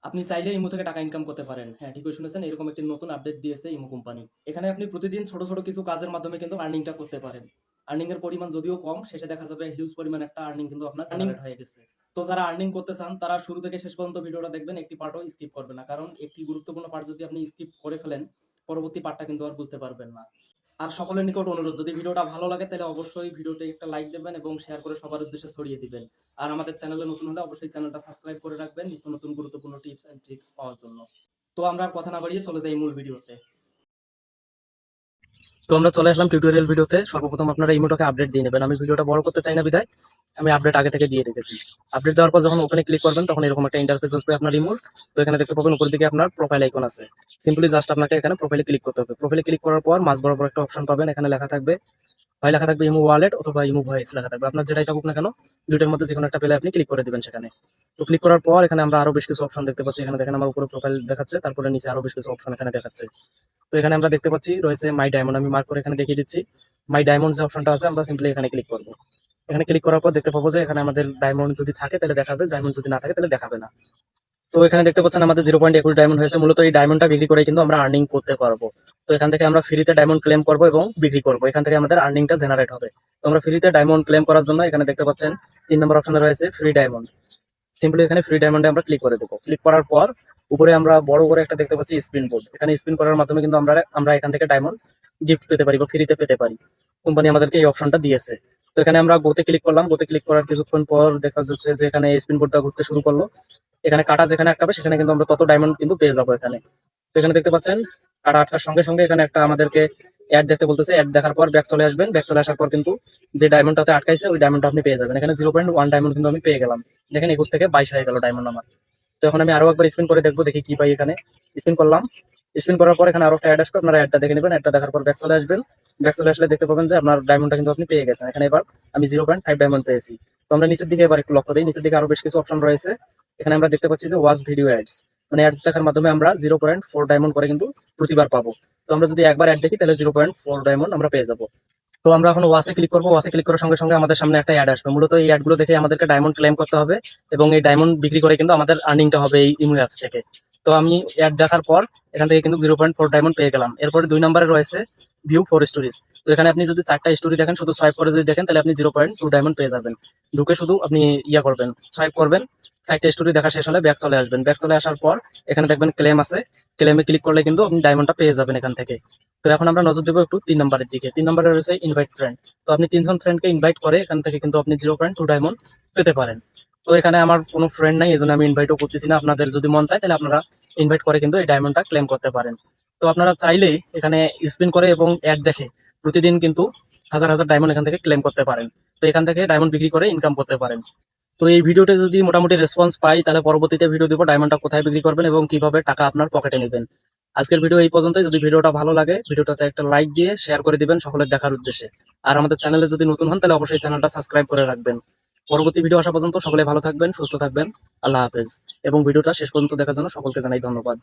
আপনি চাইলে ইমো থেকে টাকা ইনকাম করতে পারেন। হ্যাঁ, ঠিকই শুনেছেন। এরকম একটি নতুন আপডেট দিয়েছে ইমো কোম্পানি। এখানে আপনি প্রতিদিন ছোট, ছোট কিছু কাজের মাধ্যমে কিন্তু আর্নিংটা করতে পারেন। আর্নিং এর পরিমাণ যদিও কম, শেষে দেখা যাবে হিউজ পরিমাণ একটা আর্নিং কিন্তু আপনার জেনারেট হয়ে গেছে। তো যারা আর্নিং করতে চান তারা শুরু থেকে শেষ পর্যন্ত ভিডিওটা দেখবেন। একটি পার্টও স্কিপ করবেন না। কারণ একটি গুরুত্বপূর্ণ পার্ট যদি আপনি স্কিপ করে ফেলেন, পরবর্তী পার্টটা কিন্তু আর বুঝতে পারবেন না। আর সকলের নিকট অনুরোধ, যদি ভিডিওটা ভালো লাগে তাহলে অবশ্যই ভিডিওতে একটা লাইক দেবেন এবং শেয়ার করে সবার উদ্দেশ্যে ছড়িয়ে দিবেন। আর আমাদের চ্যানেলে নতুন হলে অবশ্যই চ্যানেলটা সাবস্ক্রাইব করে রাখবেন নিত্য নতুন গুরুত্বপূর্ণ টিপস এন্ড ট্রিক্স পাওয়ার জন্য। তো আমরা আর কথা না বাড়িয়ে চলে যাই মূল ভিডিওতে। তো আমরা চলে আসলাম টিউটোরিয়াল ভিডিওতে। সর্বপ্রথম আপনারা ইমোটাকে আপডেট দিয়ে নেবেন। আমি ভিডিওটা বড় করতে চাই না বিধায় আমি আপডেট আগে থেকে দিয়ে রেখেছি। আপডেট দেওয়ার পর যখন ওখানে ক্লিক করবেন তখন এরকম একটা ইন্টারফেস আসবে আপনার ইমোর। তো এখানে দেখতে পাবেন উপরের দিকে আপনার প্রোফাইল আইকন আছে। সিম্পলি জাস্ট আপনাকে এখানে প্রোফাইলে ক্লিক করতে হবে। প্রোফাইলে ক্লিক করার পর মাঝ বরাবর একটা অপশন পাবেন, এখানে লেখা থাকবে, হয় লেখা থাকবে ইমো ওয়ালেট অথবা ইমো ভয়েস লেখা থাকবে। আপনার যেটাই থাকুক না কেন, দুইটার মধ্যে যেকোনো একটা পেলে আপনি ক্লিক করে দিবেন সেখানে। তো ক্লিক করার পর এখানে আমরা আরো বেশ কিছু অপশন দেখতে পাচ্ছি। এখানে দেখেন আমার উপরে প্রোফাইল দেখাচ্ছে, তারপরে নিচে আরো বেশ কিছু অপশন এখানে দেখাচ্ছে। তো এখানে আমরা দেখতে পাচ্ছি রয়েছে মাই ডায়মন্ড। আমি মার্ক করে এখানে দেখিয়ে দিচ্ছি। মাই ডায়মন্ড যে অপশনটা আছে আমরা সিম্পলি এখানে ক্লিক করবো। এখানে ক্লিক করার পর দেখতে পাবো যে এখানে আমাদের ডায়মন্ড যদি থাকে তাহলে দেখাবে, ডায়মন্ড যদি না থাকে তাহলে দেখাবে না। তো এখানে দেখতে পাচ্ছেন আমাদের 0.21 ডায়মন্ড হয়েছে। মূলত এই ডায়মন্ডটা বিক্রি করে কিন্তু আমরা আর্নিং করতে পারবো। তো এখান থেকে আমরা ফ্রিতে ডায়মন্ড ক্লেম করবো এবং বিক্রি করবো। এখান থেকে আমাদের আর্নিংটা জেনারেট হবে। তো আমরা ফ্রিতে ডায়মন্ড ক্লেম করার জন্য এখানে দেখতে পাচ্ছেন 3 নম্বর অপশনে রয়েছে ফ্রি ডায়মন্ড। সিম্পলি এখানে ফ্রি ডায়মন্ডে আমরা ক্লিক করে দেবো। ক্লিক করার পর উপরে আমরা বড় করে একটা দেখতে পাচ্ছি স্পিন বোর্ড। এখানে স্পিন করার মাধ্যমে কিন্তু আমরা এখান থেকে ডায়মন্ড গিফট পেতে পারি বা ফ্রিতে পেতে পারি। কোম্পানি আমাদেরকে এই অপশনটা দিয়েছে। তো এখানে আমরা গোতে ক্লিক করলাম। গোতে ক্লিক করার কিছুক্ষণ পর দেখা যাচ্ছে যে এখানে স্পিন বোর্ডটা ঘুরতে শুরু করলো। এখানে কাটা যেখানে আটকাবে সেখানে কিন্তু আমরা তত ডায়মন্ড কিন্তু পেয়ে যাবো এখানে। তো এখানে দেখতে পাচ্ছেন কাটা আটকার সঙ্গে সঙ্গে এখানে একটা আমাদেরকে অ্যাড দেখতে বলতেছে। অ্যাড দেখার পর ব্যাক চলে আসবেন। ব্যাক চলে আসার পর কিন্তু যে ডায়মন্ডটাতে আটকাইছে ওই ডায়মন্ডটা আপনি পেয়ে যাবেন। এখানে 0.1 ডায়মন্ড কিন্তু আমি পেয়ে গেলাম। দেখেন 21 থেকে 22 হয়ে গেল ডায়মন্ড আমার। তো এখন আমি আরো একবার স্পিন করে দেখবো, দেখি কি পাই এখানে। স্পিন করলাম। স্পিন করার পর এখানে আরো একটা অ্যাড আসবে, আপনারা অ্যাডটা দেখে নেবেন। অ্যাডটা দেখার পর ব্যাক চলে আসবেন। ব্যাক চলে আসলে দেখতে পাবেন যে আপনার ডায়মন্ডটা কিন্তু আপনি পেয়ে গেছেন। এখানে এবার আমি 0.5 ডায়মন্ড পেয়েছি। তো আমরা নিচের দিকে এবার একটু লক্ষ্য দিই। নিচের দিকে আরো বেশ কিছু অপশন রয়েছে। এখানে আমরা দেখতে পাচ্ছি যে ওয়াচ ভিডিও অ্যাডস, মানে অ্যাডস দেখার মাধ্যমে আমরা 0.4 ডায়মন্ড করে কিন্তু প্রতিবার পাবো। তো আমরা যদি একবার অ্যাড দেখি তাহলে 0.4 ডায়মন্ড আমরা পেয়ে যাবো। তো আমরা এখন ওয়াসে ক্লিক করবো। ওয়াসে ক্লিক করার সঙ্গে সঙ্গে আমাদের সামনে একটা অ্যাড আসবে। মূলত এই অ্যাড গুলো দেখে আমাদেরকে ডায়মন্ড ক্লেম করতে হবে এবং এই ডায়মন্ড বিক্রি করে কিন্তু আমাদের আর্নিংটা হবে এই ইমো অ্যাপস থেকে। তো আমি অ্যাড দেখার পর এখান থেকে কিন্তু 0.4 ডায়মন্ড পেয়ে গেলাম। এরপরে 2 নম্বরে রয়েছে ভিউ ফর স্টোরিজ। তো এখানে আপনি যদি 4টা স্টোরি দেখেন, শুধু সোয়াইপ করে যদি দেখেন তাহলে আপনি 0.2 ডায়মন্ড পেয়ে যাবেন। ঢুকে শুধু আপনি ইয়া করবেন, সোয়াইপ করবেন। 4টা স্টোরি দেখা শেষ হলে ব্যাক চলে আসবেন। ব্যাক চলে আসার পর এখানে দেখবেন ক্লেম আছে। ক্লেমে ক্লিক করলে কিন্তু আপনি ডায়মন্ডটা পেয়ে যাবেন এখান থেকে। তো এখন আমরা নজর দেবো একটু 3 নম্বরের দিকে। 3 নম্বরে রয়েছে ইনভাইট ফ্রেন্ড। তো আপনি 3জন ফ্রেন্ডকে ইনভাইট করে এখান থেকে কিন্তু আপনি 0.2 ডায়মন্ড পেতে পারেন। তো এখানে আমার কোনো ফ্রেন্ড নাই, এই জন্য আমি ইনভাইটও করতেছি না। আপনাদের যদি মন চায় তাহলে আপনারা ইনভাইট করে কিন্তু এই ডায়মন্ডটা ক্লেম করতে পারেন। তো আপনারা চাইলেই এখানে স্পিন করে এবং অ্যাড দেখে প্রতিদিন কিন্তু হাজার হাজার ডায়মন্ড এখান থেকে ক্লেম করতে পারেন। তো এখান থেকে ডায়মন্ড বিক্রি করে ইনকাম করতে পারেন। তো এই ভিডিওতে যদি মোটামুটি রেসপন্স পাই তাহলে পরবর্তীতে ভিডিও দিব ডায়মন্ডটা কোথায় বিক্রি করবেন এবং কিভাবে টাকা আপনার পকেটে নেবেন। আজকের ভিডিও এই পর্যন্তই। যদি ভিডিওটা ভালো লাগে ভিডিওটাতে একটা লাইক দিয়ে শেয়ার করে দিবেন সকলের দেখার উদ্দেশ্যে। আর আমাদের চ্যানেলে যদি নতুন হন তাহলে অবশ্যই চ্যানেলটা সাবস্ক্রাইব করে রাখবেন। পরবর্তী ভিডিও আসা পর্যন্ত সকলে ভালো থাকবেন, সুস্থ থাকবেন। আল্লাহ হাফেজ। এবং ভিডিওটা শেষ পর্যন্ত দেখার জন্য সকলকে জানাই ধন্যবাদ।